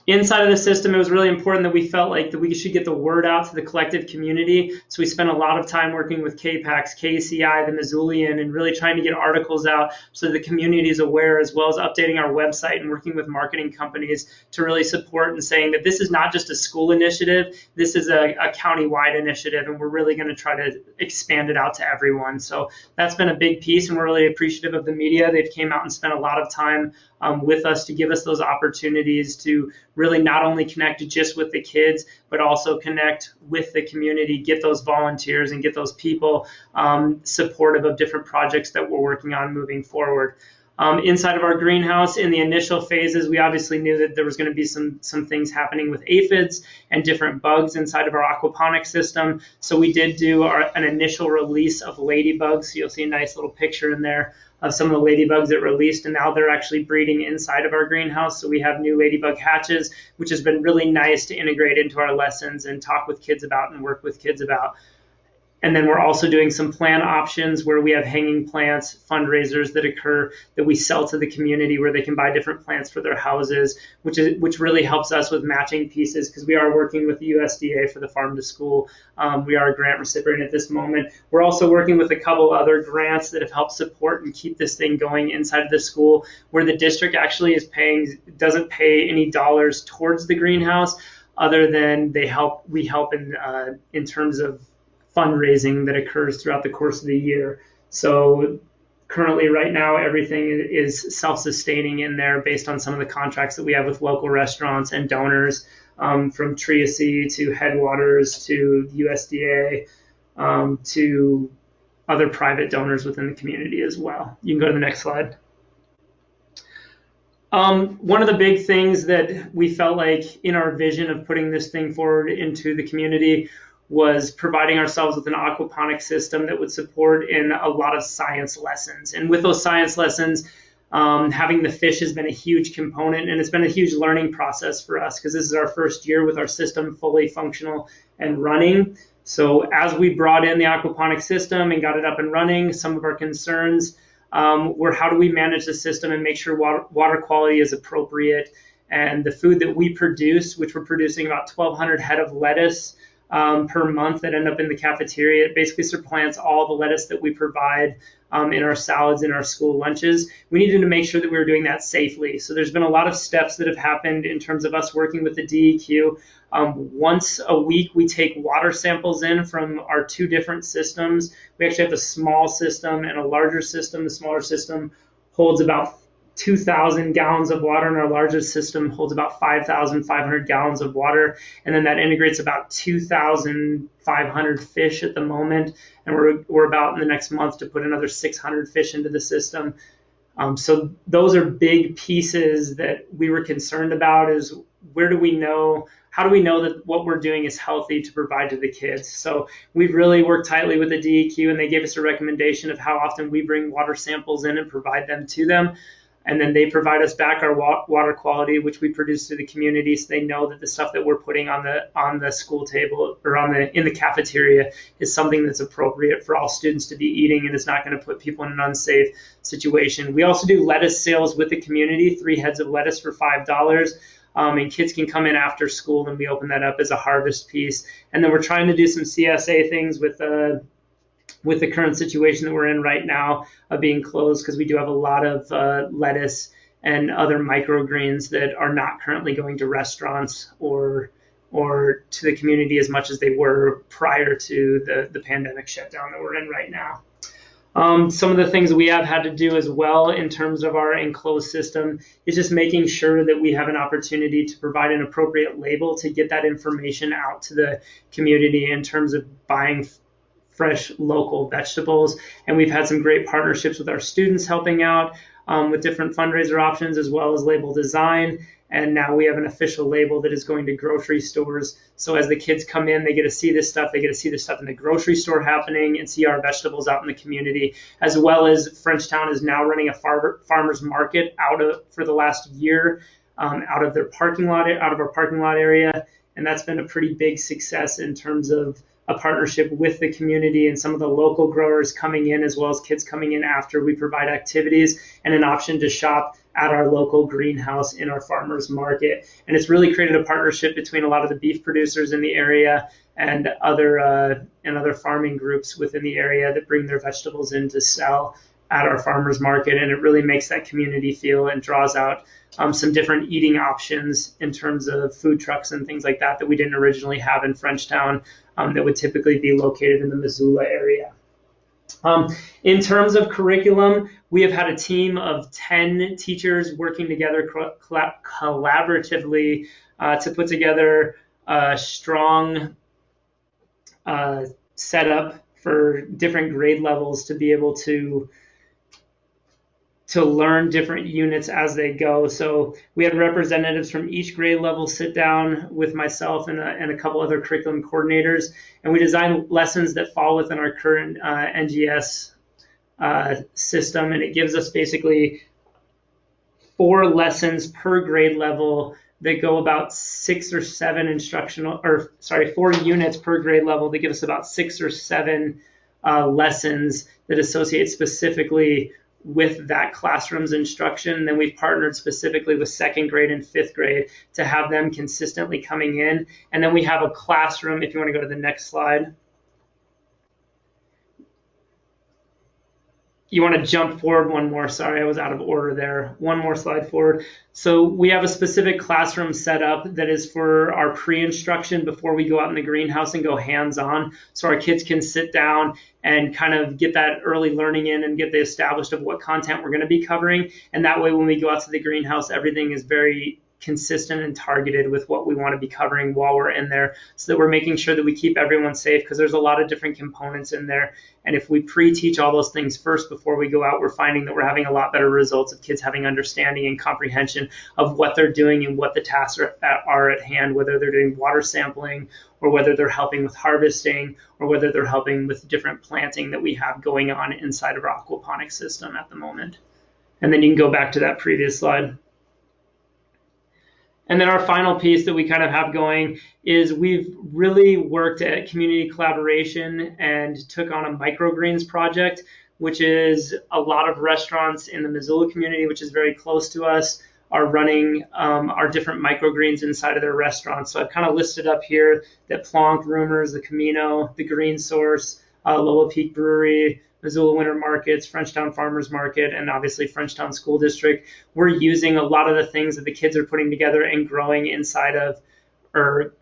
Inside of the system, it was really important that we felt like that we should get the word out to the collective community. So we spent a lot of time working with KPAX, KCI, the Missoulian, and really trying to get articles out so the community is aware, as well as updating our website and working with marketing companies to really support and saying that this is not just a school initiative, this is a county-wide initiative, and we're really going to try to expand it out to everyone. So that's been a big piece, and we're really appreciative of the media. They've came out and spent a lot of time with us to give us those opportunities to really not only connect just with the kids, but also connect with the community, get those volunteers and get those people supportive of different projects that we're working on moving forward. Inside of our greenhouse, in the initial phases, we obviously knew that there was going to be some things happening with aphids and different bugs inside of our aquaponics system. So we did do an initial release of ladybugs. So you'll see a nice little picture in there of some of the ladybugs that released, and now they're actually breeding inside of our greenhouse. So we have new ladybug hatches, which has been really nice to integrate into our lessons and talk with kids about and work with kids about. And then we're also doing some plant options where we have hanging plants, fundraisers that occur that we sell to the community where they can buy different plants for their houses, which really helps us with matching pieces because we are working with the USDA for the Farm to School. We are a grant recipient at this moment. We're also working with a couple other grants that have helped support and keep this thing going inside of the school, where the district actually doesn't pay any dollars towards the greenhouse, other than we help in terms of fundraising that occurs throughout the course of the year. So currently right now, everything is self-sustaining in there based on some of the contracts that we have with local restaurants and donors, from Triacy to Headwaters to USDA, to other private donors within the community as well. You can go to the next slide. One of the big things that we felt like in our vision of putting this thing forward into the community was providing ourselves with an aquaponics system that would support in a lot of science lessons. And with those science lessons, having the fish has been a huge component, and it's been a huge learning process for us because this is our first year with our system fully functional and running. So as we brought in the aquaponics system and got it up and running, some of our concerns were how do we manage the system and make sure water quality is appropriate, and the food that we produce, which we're producing about 1,200 head of lettuce per month that end up in the cafeteria. It basically supplants all the lettuce that we provide in our salads, in our school lunches. We needed to make sure that we were doing that safely. So there's been a lot of steps that have happened in terms of us working with the DEQ. Once a week, we take water samples in from our two different systems. We actually have a small system and a larger system. The smaller system holds about 2,000 gallons of water, and our largest system holds about 5,500 gallons of water. And then that integrates about 2,500 fish at the moment. And we're about in the next month to put another 600 fish into the system. So those are big pieces that we were concerned about, is how do we know that what we're doing is healthy to provide to the kids? So we've really worked tightly with the DEQ, and they gave us a recommendation of how often we bring water samples in and provide them to them. And then they provide us back our water quality, which we produce to the community, so they know that the stuff that we're putting on the school table or in the cafeteria is something that's appropriate for all students to be eating and is not going to put people in an unsafe situation. We also do lettuce sales with the community, 3 heads of lettuce for $5. And kids can come in after school, and we open that up as a harvest piece. And then we're trying to do some CSA things with the current situation that we're in right now of being closed, because we do have a lot of lettuce and other microgreens that are not currently going to restaurants or to the community as much as they were prior to the pandemic shutdown that we're in right now. Some of the things that we have had to do as well in terms of our enclosed system is just making sure that we have an opportunity to provide an appropriate label to get that information out to the community in terms of buying fresh local vegetables. And we've had some great partnerships with our students helping out with different fundraiser options as well as label design. And now we have an official label that is going to grocery stores. So as the kids come in, they get to see this stuff. They get to see the stuff in the grocery store happening and see our vegetables out in the community, as well as Frenchtown is now running a farmer's market for the last year out of our parking lot area. And that's been a pretty big success in terms of a partnership with the community and some of the local growers coming in, as well as kids coming in after we provide activities and an option to shop at our local greenhouse in our farmers market. And it's really created a partnership between a lot of the beef producers in the area and other farming groups within the area that bring their vegetables in to sell at our farmers market. And it really makes that community feel and draws out some different eating options in terms of food trucks and things like that we didn't originally have in Frenchtown, that would typically be located in the Missoula area. In terms of curriculum, we have had a team of 10 teachers working together collaboratively to put together a strong setup for different grade levels to be able to learn different units as they go. So we had representatives from each grade level sit down with myself and a couple other curriculum coordinators, and we designed lessons that fall within our current NGS system, and it gives us basically 4 lessons per grade level that go about 4 units per grade level that give us about 6 or 7 lessons that associate specifically with that classroom's instruction. And then we've partnered specifically with 2nd grade and 5th grade to have them consistently coming in. And then we have a classroom, if you want to go to the next slide. You want to jump forward one more. Sorry, I was out of order there. One more slide forward. So we have a specific classroom set up that is for our pre-instruction before we go out in the greenhouse and go hands-on. So our kids can sit down and kind of get that early learning in and get the established of what content we're going to be covering. And that way, when we go out to the greenhouse, everything is very consistent and targeted with what we want to be covering while we're in there, so that we're making sure that we keep everyone safe, because there's a lot of different components in there. And if we pre-teach all those things first before we go out, we're finding that we're having a lot better results of kids having understanding and comprehension of what they're doing and what the tasks are at hand, whether they're doing water sampling or whether they're helping with harvesting or whether they're helping with different planting that we have going on inside of our aquaponics system at the moment. And then you can go back to that previous slide. And then our final piece that we kind of have going is we've really worked at community collaboration and took on a microgreens project, which is a lot of restaurants in the Missoula community, which is very close to us, are running our different microgreens inside of their restaurants. So I've kind of listed up here that Plonk, Rumors, the Camino, the Green Source, Lola Peak Brewery, Missoula Winter Markets, Frenchtown Farmers Market, and obviously Frenchtown School District. We're using a lot of the things that the kids are putting together and growing inside of or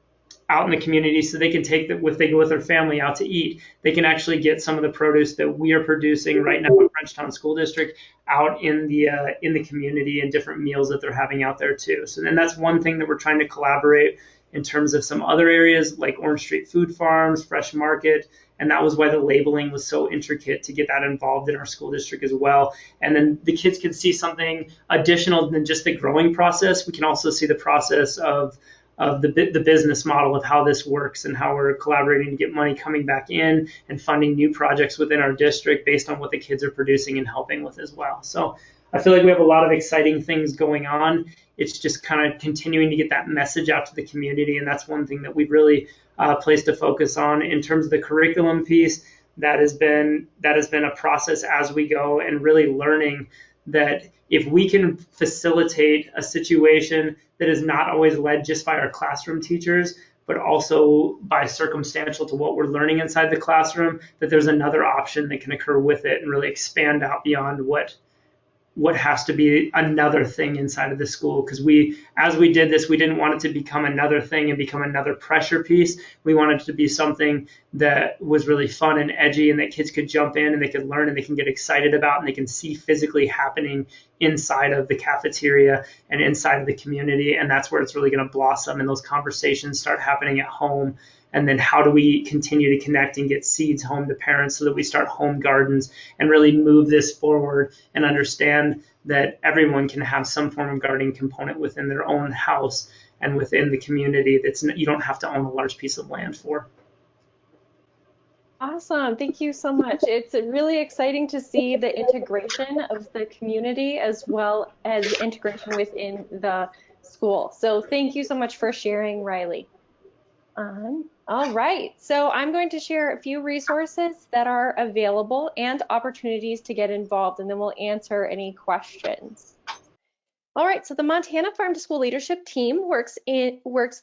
out in the community, so they can take that if they go with their family out to eat, they can actually get some of the produce that we are producing right now at Frenchtown School District out in the community and different meals that they're having out there too. So then that's one thing that we're trying to collaborate in terms of some other areas like Orange Street Food Farms, Fresh Market. And that was why the labeling was so intricate to get that involved in our school district as well. And then the kids can see something additional than just the growing process. We can also see the process of the business model of how this works and how we're collaborating to get money coming back in and funding new projects within our district based on what the kids are producing and helping with as well. So I feel like we have a lot of exciting things going on. It's just kind of continuing to get that message out to the community. And that's one thing that we've really placed a focus on in terms of the curriculum piece. That has been a process as we go, and really learning that if we can facilitate a situation that is not always led just by our classroom teachers, but also by circumstantial to what we're learning inside the classroom, that there's another option that can occur with it and really expand out beyond what has to be another thing inside of the school. Because as we did this, we didn't want it to become another thing and become another pressure piece. We wanted it to be something that was really fun and edgy, and that kids could jump in and they could learn and they can get excited about, and they can see physically happening inside of the cafeteria and inside of the community. And that's where it's really going to blossom, and those conversations start happening at home. And then how do we continue to connect and get seeds home to parents so that we start home gardens and really move this forward and understand that everyone can have some form of gardening component within their own house and within the community you don't have to own a large piece of land for. Awesome. Thank you so much. It's really exciting to see the integration of the community as well as integration within the school. So thank you so much for sharing, Riley. All right, so I'm going to share a few resources that are available and opportunities to get involved, and then we'll answer any questions. All right, so the Montana Farm to School Leadership Team works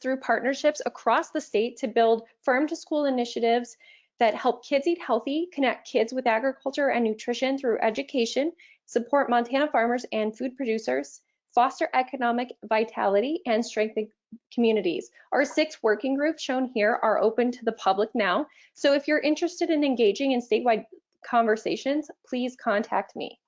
through partnerships across the state to build farm to school initiatives that help kids eat healthy, connect kids with agriculture and nutrition through education, support Montana farmers and food producers, foster economic vitality, and strengthen communities. Our 6 working groups shown here are open to the public now. So if you're interested in engaging in statewide conversations, please contact me.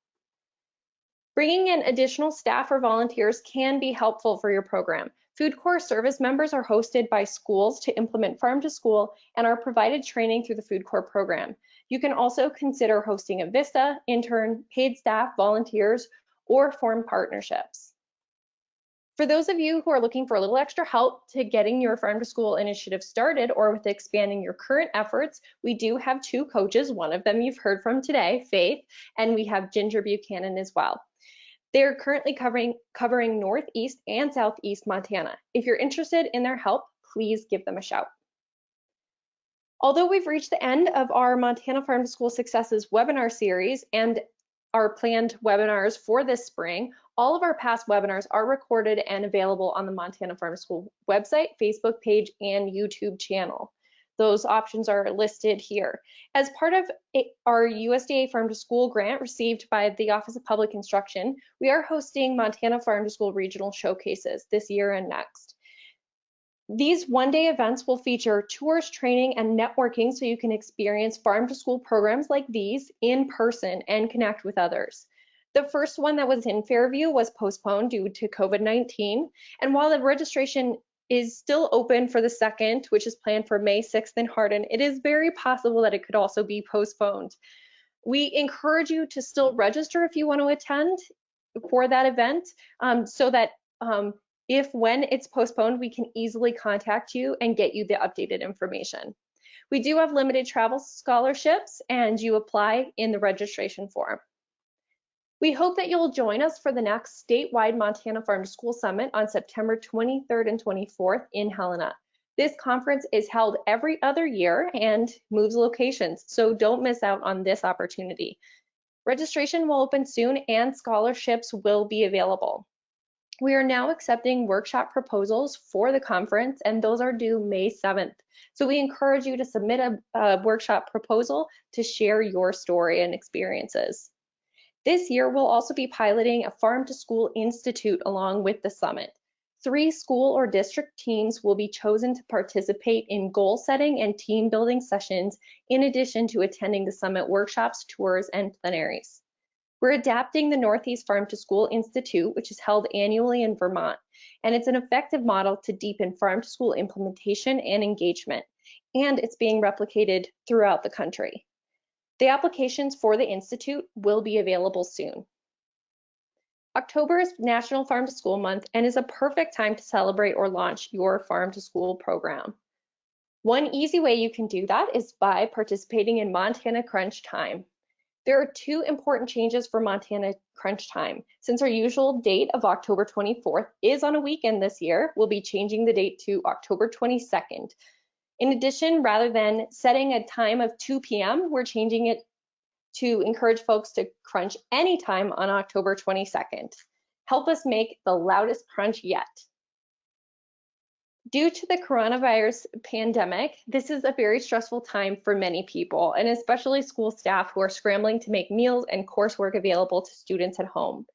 Bringing in additional staff or volunteers can be helpful for your program. Food Corps service members are hosted by schools to implement farm to school and are provided training through the Food Corps program. You can also consider hosting a VISTA, intern, paid staff, volunteers, or form partnerships. For those of you who are looking for a little extra help to getting your farm to school initiative started or with expanding your current efforts, we do have 2 coaches. One of them you've heard from today, Faith, and we have Ginger Buchanan as well. They're currently covering Northeast and Southeast Montana. If you're interested in their help, please give them a shout. Although we've reached the end of our Montana Farm to School Successes webinar series and our planned webinars for this spring, all of our past webinars are recorded and available on the Montana Farm to School website, Facebook page, and YouTube channel. Those options are listed here. As part of our USDA Farm to School grant received by the Office of Public Instruction, we are hosting Montana Farm to School regional showcases this year and next. These one-day events will feature tours, training, and networking so you can experience farm to school programs like these in person and connect with others. The first one that was in Fairview was postponed due to COVID-19, and while the registration is still open for the second, which is planned for May 6th in Hardin, it is very possible that it could also be postponed. We encourage you to still register if you want to attend for that event, so that when it's postponed, we can easily contact you and get you the updated information. We do have limited travel scholarships, and you apply in the registration form. We hope that you'll join us for the next statewide Montana Farm to School Summit on September 23rd and 24th in Helena. This conference is held every other year and moves locations, so don't miss out on this opportunity. Registration will open soon and scholarships will be available. We are now accepting workshop proposals for the conference, and those are due May 7th. So we encourage you to submit a workshop proposal to share your story and experiences. This year, we'll also be piloting a Farm to School Institute along with the summit. 3 school or district teams will be chosen to participate in goal setting and team building sessions, in addition to attending the summit workshops, tours, and plenaries. We're adapting the Northeast Farm to School Institute, which is held annually in Vermont, and it's an effective model to deepen farm to school implementation and engagement, and it's being replicated throughout the country. The applications for the Institute will be available soon. October is National Farm to School Month and is a perfect time to celebrate or launch your farm to school program. One easy way you can do that is by participating in Montana Crunch Time. There are 2 important changes for Montana Crunch Time. Since our usual date of October 24th is on a weekend this year, we'll be changing the date to October 22nd. In addition, rather than setting a time of 2 p.m., we're changing it to encourage folks to crunch anytime on October 22nd. Help us make the loudest crunch yet. Due to the coronavirus pandemic, this is a very stressful time for many people, and especially school staff who are scrambling to make meals and coursework available to students at home.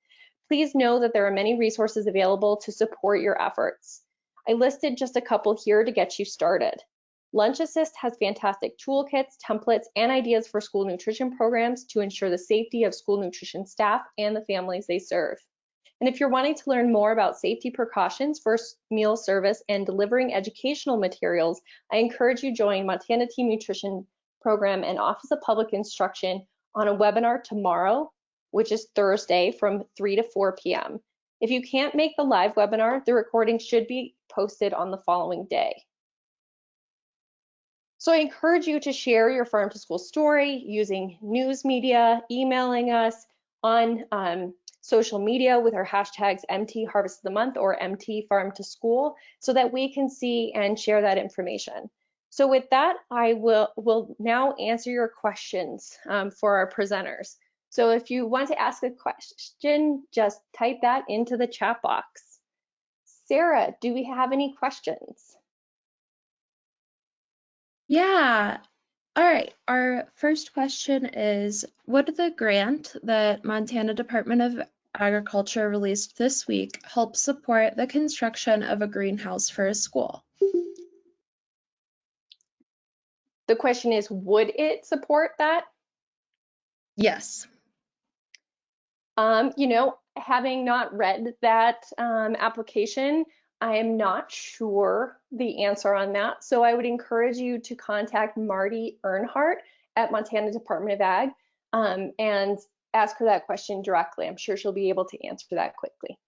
Please know that there are many resources available to support your efforts. I listed just a couple here to get you started. Lunch Assist has fantastic toolkits, templates, and ideas for school nutrition programs to ensure the safety of school nutrition staff and the families they serve. And if you're wanting to learn more about safety precautions for meal service and delivering educational materials, I encourage you to join Montana Team Nutrition Program and Office of Public Instruction on a webinar tomorrow, which is Thursday from 3 to 4 p.m. If you can't make the live webinar, the recording should be posted on the following day. So I encourage you to share your farm to school story using news media, emailing us, on social media with our hashtags MT Harvest of the Month or MT Farm to School, so that we can see and share that information. So with that, I will now answer your questions for our presenters. So if you want to ask a question, just type that into the chat box. Sarah, do we have any questions? Yeah. All right. Our first question is, would the grant that Montana Department of Agriculture released this week help support the construction of a greenhouse for a school? The question is, would it support that? Yes. You know, having not read that application, I am not sure the answer on that. So I would encourage you to contact Marty Earnhardt at Montana Department of Ag and ask her that question directly. I'm sure she'll be able to answer that quickly.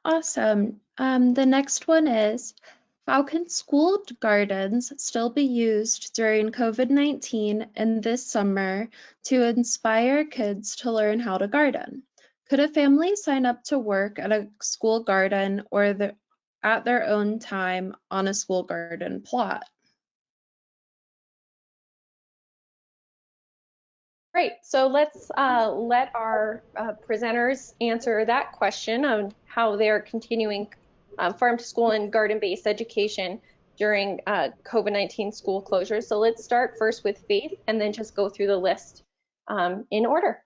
Awesome. The next one is, How can school gardens still be used during COVID-19 and this summer to inspire kids to learn how to garden? Could a family sign up to work at a school garden or at their own time on a school garden plot? Great. So let's let our presenters answer that question on how they're continuing farm to school and garden-based education during COVID-19 school closures. So let's start first with Faith and then just go through the list in order.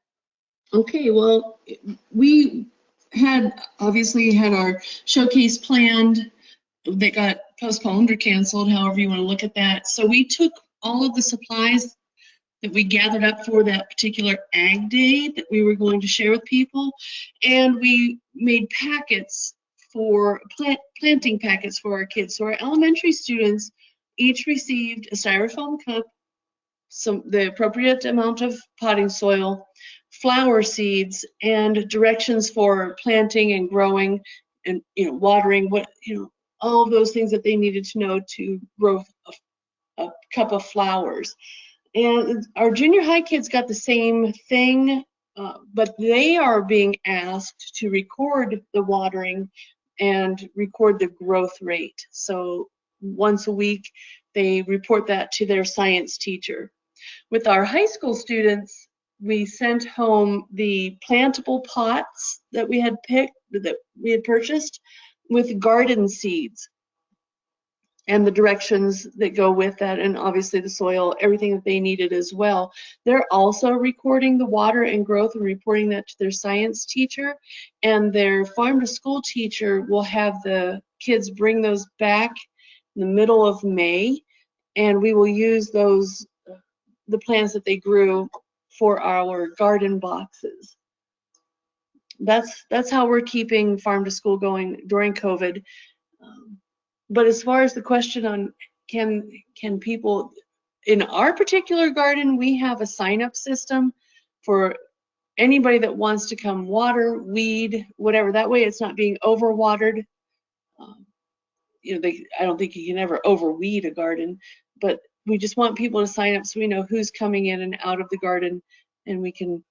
Okay, well, we obviously had our showcase planned that got postponed or canceled, however you want to look at that. So we took all of the supplies that we gathered up for that particular ag day that we were going to share with people, and we made packets for planting packets for our kids. So our elementary students each received a styrofoam cup, the appropriate amount of potting soil, flower seeds, and directions for planting and growing and watering, all of those things that they needed to know to grow a cup of flowers. And our junior high kids got the same thing, but they are being asked to record the watering and record the growth rate. So once a week, they report that to their science teacher. With our high school students, we sent home the plantable pots that we had purchased with garden seeds and the directions that go with that, and obviously the soil, everything that they needed as well. They're also recording the water and growth and reporting that to their science teacher, and their farm to school teacher will have the kids bring those back in the middle of May, and we will use the plants that they grew for our garden boxes. That's how we're keeping farm to school going during COVID. But as far as the question on can people, in our particular garden, we have a sign-up system for anybody that wants to come water, weed, whatever. That way it's not being overwatered. I don't think you can ever overweed a garden, but we just want people to sign up so we know who's coming in and out of the garden, and we can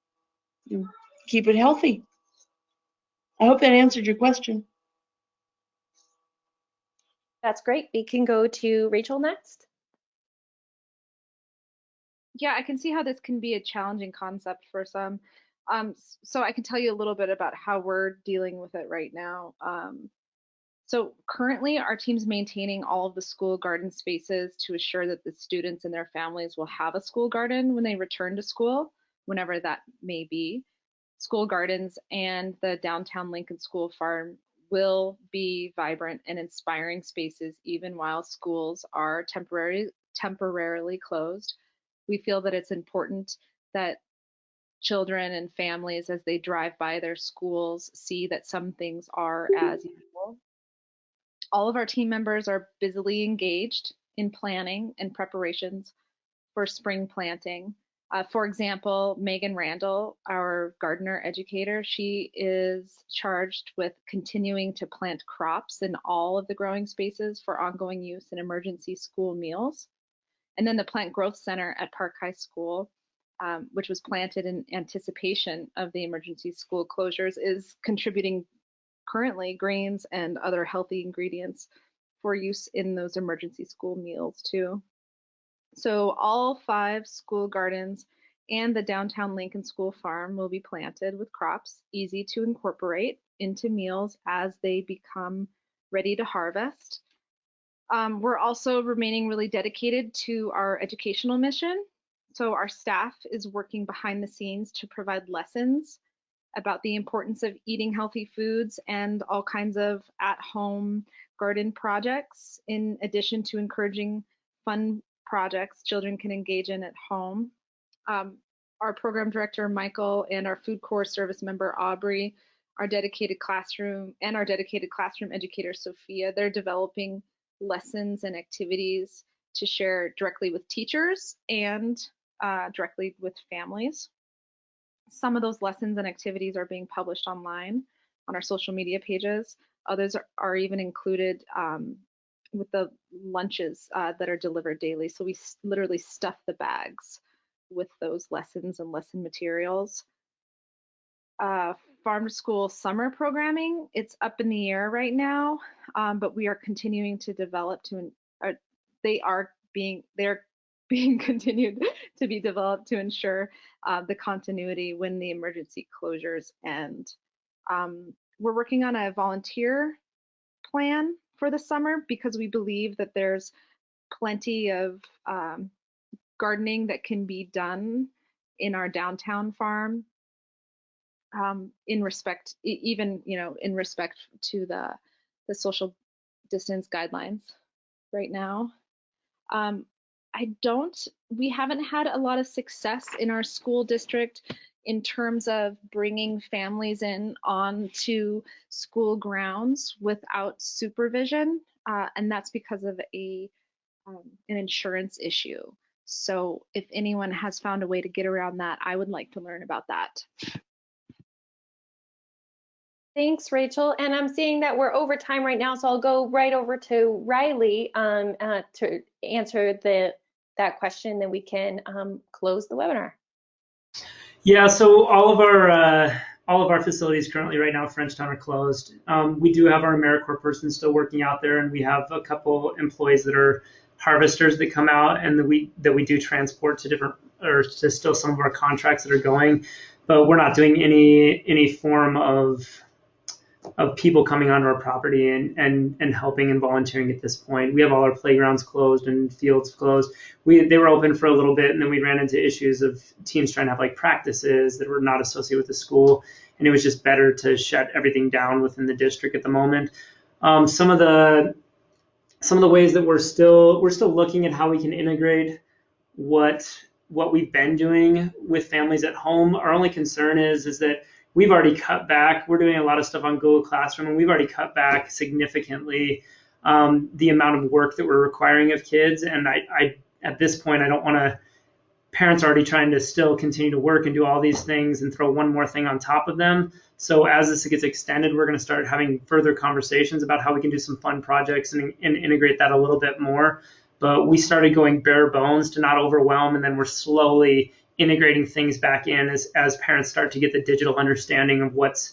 keep it healthy. I hope that answered your question. That's great. We can go to Rachel next. Yeah, I can see how this can be a challenging concept for some. So I can tell you a little bit about how we're dealing with it right now. So currently our team's maintaining all of the school garden spaces to assure that the students and their families will have a school garden when they return to school, whenever that may be. School gardens and the downtown Lincoln School Farm will be vibrant and inspiring spaces even while schools are temporarily closed. We feel that it's important that children and families, as they drive by their schools, see that some things are as usual. All of our team members are busily engaged in planning and preparations for spring planting. For example, Megan Randall, our gardener educator, she is charged with continuing to plant crops in all of the growing spaces for ongoing use in emergency school meals. And then the Plant Growth Center at Park High School, which was planted in anticipation of the emergency school closures, is contributing currently grains and other healthy ingredients for use in those emergency school meals too. So all 5 school gardens and the downtown Lincoln School Farm will be planted with crops easy to incorporate into meals as they become ready to harvest. We're also remaining really dedicated to our educational mission. So our staff is working behind the scenes to provide lessons about the importance of eating healthy foods and all kinds of at-home garden projects, in addition to encouraging fun projects children can engage in at home. Our program director, Michael, and our food corps service member, Aubrey, our dedicated classroom educator, Sophia, they're developing lessons and activities to share directly with teachers and directly with families. Some of those lessons and activities are being published online on our social media pages. Others are even included with the lunches that are delivered daily. So we literally stuff the bags with those lessons and lesson materials. Farm to School summer programming, it's up in the air right now, but we are continuing to develop they're being continued to be developed to ensure the continuity when the emergency closures end. We're working on a volunteer plan for the summer because we believe that there's plenty of gardening that can be done in our downtown farm, in respect, even in respect to the social distance guidelines right now. We haven't had a lot of success in our school district in terms of bringing families in onto school grounds without supervision, and that's because of an insurance issue. So if anyone has found a way to get around that, I would like to learn about that. Thanks, Rachel. And I'm seeing that we're over time right now, so I'll go right over to Riley to answer that question, then we can close the webinar. Yeah, so all of our facilities currently right now, Frenchtown, are closed. We do have our AmeriCorps person still working out there, and we have a couple employees that are harvesters that come out and that we do transport to still some of our contracts that are going, but we're not doing any form of people coming onto our property and helping and volunteering at this point. We have all our playgrounds closed and fields closed. They were open for a little bit, and then we ran into issues of teams trying to have like practices that were not associated with the school, and it was just better to shut everything down within the district at the moment. Some of the ways that we're still looking at how we can integrate what we've been doing with families at home. Our only concern is that we've already cut back. We're doing a lot of stuff on Google Classroom, and we've already cut back significantly the amount of work that we're requiring of kids. And I at this point, I don't want to. Parents are already trying to still continue to work and do all these things and throw one more thing on top of them. So as this gets extended, we're going to start having further conversations about how we can do some fun projects and integrate that a little bit more. But we started going bare bones to not overwhelm, and then we're slowly integrating things back in as parents start to get the digital understanding of what's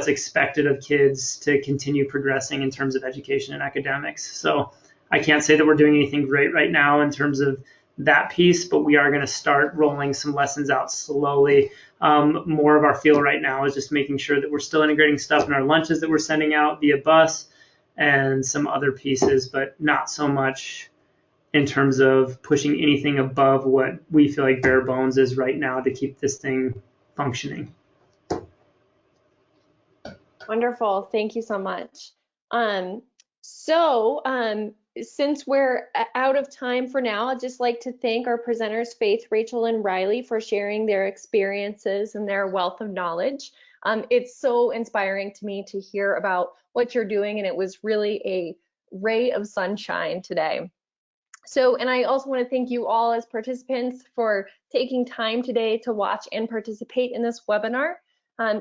expected of kids to continue progressing in terms of education and academics. So I can't say that we're doing anything great right now in terms of that piece, but we are going to start rolling some lessons out slowly. More of our feel right now is just making sure that we're still integrating stuff in our lunches that we're sending out via bus and some other pieces, but not so much in terms of pushing anything above what we feel like bare bones is right now to keep this thing functioning. Wonderful. Thank you so much. Since we're out of time for now, I'd just like to thank our presenters, Faith, Rachel, and Riley, for sharing their experiences and their wealth of knowledge. It's so inspiring to me to hear about what you're doing, and it was really a ray of sunshine today. And I also want to thank you all as participants for taking time today to watch and participate in this webinar.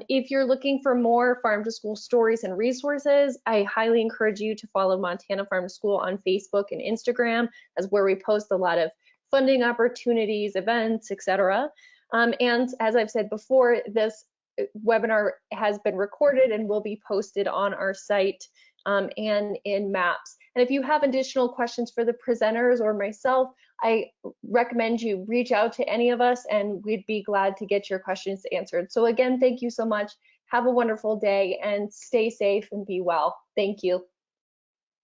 If you're looking for more Farm to School stories and resources, I highly encourage you to follow Montana Farm to School on Facebook and Instagram, as where we post a lot of funding opportunities, events, etc. And as I've said before, this webinar has been recorded and will be posted on our site and in MAPS. And if you have additional questions for the presenters or myself, I recommend you reach out to any of us, and we'd be glad to get your questions answered. So again, thank you so much. Have a wonderful day and stay safe and be well. Thank you.